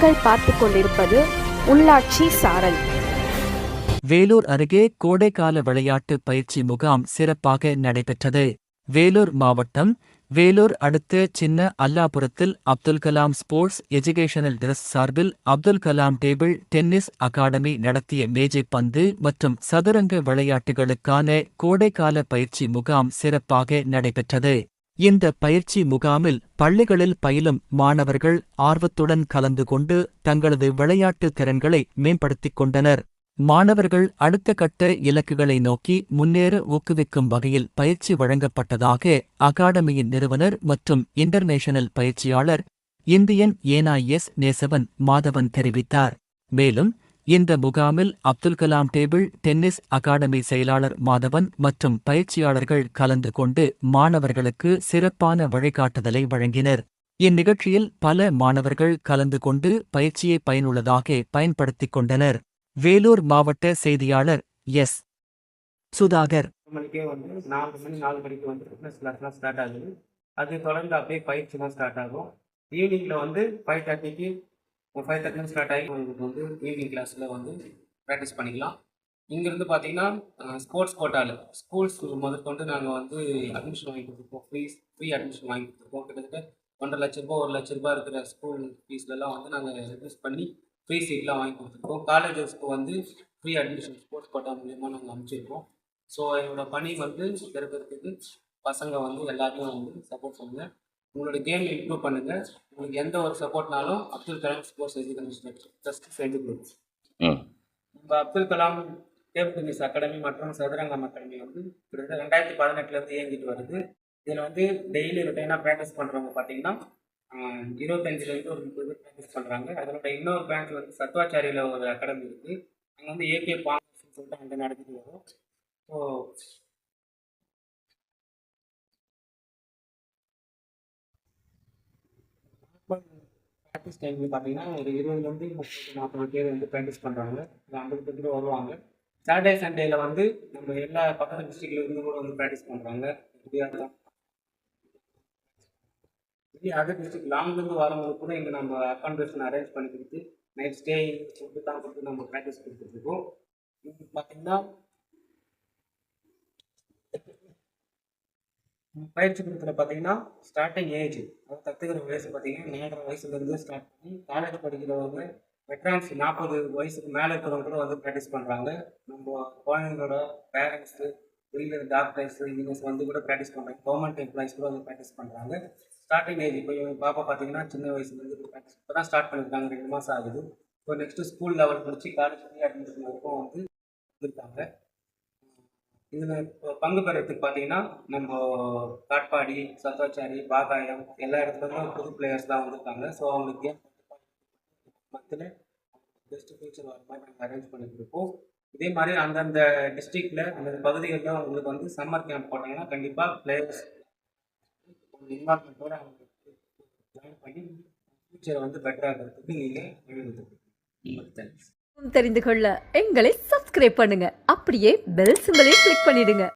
நீங்கள் பார்த்துக் கொண்டிருப்பது உள்ளாட்சி சாரல். வேலூர் அருகே கோடைக்கால விளையாட்டு பயிற்சி முகாம் சிறப்பாக நடைபெற்றது. வேலூர் மாவட்டம் வேலூர் அடுத்த சின்ன அல்லாபுரத்தில் Abdul Kalam sports educational trust சார்பில் Abdul Kalam table tennis academy நடத்திய மேஜைப்பந்து மற்றும் சதுரங்க விளையாட்டுகளுக்கான கோடைக்கால பயிற்சி முகாம் சிறப்பாக நடைபெற்றது. இந்த பயிற்சி முகாமில் பள்ளிகளில் பயிலும் மாணவர்கள் ஆர்வத்துடன் கலந்து கொண்டு தங்களது விளையாட்டு திறன்களை மேம்படுத்திக் கொண்டனர். மாணவர்கள் அடுத்த கட்ட இலக்குகளை நோக்கி முன்னேற ஊக்குவிக்கும் வகையில் பயிற்சி வழங்கப்பட்டதாக அகாடமியின் நிறுவனர் மற்றும் இன்டர்நேஷனல் பயிற்சியாளர் இந்தியன் ஏனாஎஸ் நேசவன் மாதவன் தெரிவித்தார். மேலும் இந்த முகாமில் Abdul Kalam table tennis academy செயலாளர் மாதவன் மற்றும் பயிற்சியாளர்கள் கலந்து கொண்டு மாணவர்களுக்கு சிறப்பான வழிகாட்டுதலை வழங்கினர். இந்நிகழ்ச்சியில் பல மாணவர்கள் கலந்து கொண்டு பயிற்சியை பயனுள்ளதாக பயன்படுத்திக் கொண்டனர். வேலூர் மாவட்ட செய்தியாளர் எஸ். சுதாகர். மணிக்கே 4 மணிக்கு ஃபிட்னஸ் கிளாஸ்லாம் ஸ்டார்ட் ஆகுது. அது தொடர்ந்து அப்படியே பயிற்சிலாம் ஸ்டார்ட் ஆகும். ஈவினிங்கில் 5:30க்கு 5:30 ஸ்டார்ட் ஆகி உங்களுக்கு ஈவினிங் கிளாஸில் ப்ராக்டிஸ் பண்ணிக்கலாம். இங்கேருந்து பார்த்தீங்கன்னா ஸ்போர்ட்ஸ் கோட்டாவில் ஸ்கூல்ஸ் முதற்கொண்டு நாங்கள் அட்மிஷன் வாங்கி கொடுத்துருக்கோம். ஃப்ரீ அட்மிஷன் வாங்கி கொடுத்துருக்கோம். கிட்டத்தட்ட 1.5 லட்ச ரூபா 1 லட்ச ரூபா இருக்கிற ஸ்கூல் ஃபீஸ்லலாம் நாங்கள் ரெடியூஸ் பண்ணி ஃப்ரீ சீட்லாம் வாங்கி கொடுத்துருக்கோம். காலேஜஸ்க்கு ஃப்ரீ அட்மிஷன் ஸ்போர்ட்ஸ் கோட்டா மூலியமாக நாங்கள் அனுப்பிச்சிருக்கோம். ஸோ என்னோடய பணி பெருக்கிறதுக்கு பசங்க எல்லாத்தையும் சப்போர்ட் பண்ணுங்கள். உங்களோட கேம் இம்ப்ரூவ் பண்ணுங்கள். உங்களுக்கு எந்த ஒரு சப்போர்ட்னாலும் Abdul Kalam sports education trust செஞ்சு கொடுக்கும். நம்ம Abdul Kalam table tennis academy மற்றும் சதுரங்கம் அகாடமி கிட்டத்தட்ட 2018 இயங்கிட்டு வருது. இதில் டெய்லி ருட்டீனாக ப்ராக்டிஸ் பண்ணுறவங்க பார்த்தீங்கன்னா 25 ஒரு 30 பேர் ப்ராக்டிஸ் பண்ணுறாங்க. அதனோட இன்னொரு பேங்க் சத்வாச்சாரியில் ஒரு அகாடமி இருக்குது. அங்கே ஏகே பாங்க்ஸ்ன்னு சொல்லிட்டு அங்கே நடத்திட்டு வரும். ஸோ ப்ராக்டிஸ் டைமில் பார்த்தீங்கன்னா ஒரு 20 30 பேர் ப்ராக்டிஸ் பண்ணுறாங்க. 50 பேர் வருவாங்க. சாட்டர்டே சண்டேயில் நம்ம எல்லா பக்கத்து டிஸ்ட்ரிக்ட்ல இருந்து கூட ப்ராக்டிஸ் பண்ணுறாங்க. அதர் டிஸ்ட்ரிக்ட் லாங்லேருந்து வரும்போது கூட இங்கே நம்ம அக்காமடேஷன் அரேஞ்ச் பண்ணி கொடுத்து நைட் ஸ்டே ஃபுட்டு தான் கொடுத்து நம்ம ப்ராக்டிஸ் கொடுத்துட்ருக்கோம். இது பார்த்தீங்கன்னா பயிற்சி கொடுத்துல பார்த்தீங்கன்னா ஸ்டார்டிங் ஏஜ் கற்றுக்கிற வயசு பார்த்தீங்கன்னா 4.5 வயசுலேருந்து ஸ்டார்ட் பண்ணி காலேஜ் படிக்கிறவங்க வெட்ரான்ஸ் 40 வயசுக்கு மேலே இருக்கிறவங்க கூட ப்ராக்டிஸ் பண்ணுறாங்க. நம்ம குழந்தைங்களோட பேரண்ட்ஸு வெளியில் டாக்டர்ஸ் இன்ஜினியர்ஸ் கூட ப்ராக்டிஸ் பண்ணுறாங்க. கவர்மெண்ட் எம்ப்ளாயிஸ் கூட ப்ராக்டிஸ் பண்ணுறாங்க. ஸ்டார்டிங் ஏஜ் இப்போ பாப்பா பார்த்தீங்கன்னா சின்ன வயசுலேருந்து ப்ராக்டிஸ் இப்போ தான் ஸ்டார்ட் பண்ணியிருக்காங்க. 2 மாதம் ஆகுது. இப்போ நெக்ஸ்ட்டு ஸ்கூல் லெவல் முடிச்சு காலேஜ் அட்மிஷன் வரைக்கும் வந்துருக்காங்க. இதில் இப்போ பங்கு பெறத்துக்கு பார்த்தீங்கன்னா நம்ம காட்பாடி, சத்வாச்சாரி, பாகாயம் எல்லா இடத்துலையும் புது பிளேயர்ஸ் தான் வந்திருக்காங்க. ஸோ அவங்களுக்கு கேம் மத்தியில் பெஸ்ட்டு ஃபியூச்சர் வர மாதிரி நாங்கள் அரேஞ்ச் பண்ணி கொடுப்போம். இதே மாதிரி அந்தந்த டிஸ்ட்ரிக்டில் அந்த பகுதிகளில் உங்களுக்கு சம்மர் கேம்ப் போட்டாங்கன்னா கண்டிப்பாக பிளேயர்ஸ் இன்வால்மெண்ட்டோட அவங்களுக்கு ஜாயின் பண்ணி ஃபியூச்சரை பெட்டராகிறதுக்கு நீங்கள் எழுதுது. தெரிந்து கொள்ள எங்களை சப்ஸ்கிரைப் பண்ணுங்க. அப்படியே பெல் சிம்பலையும் கிளிக் பண்ணிடுங்க.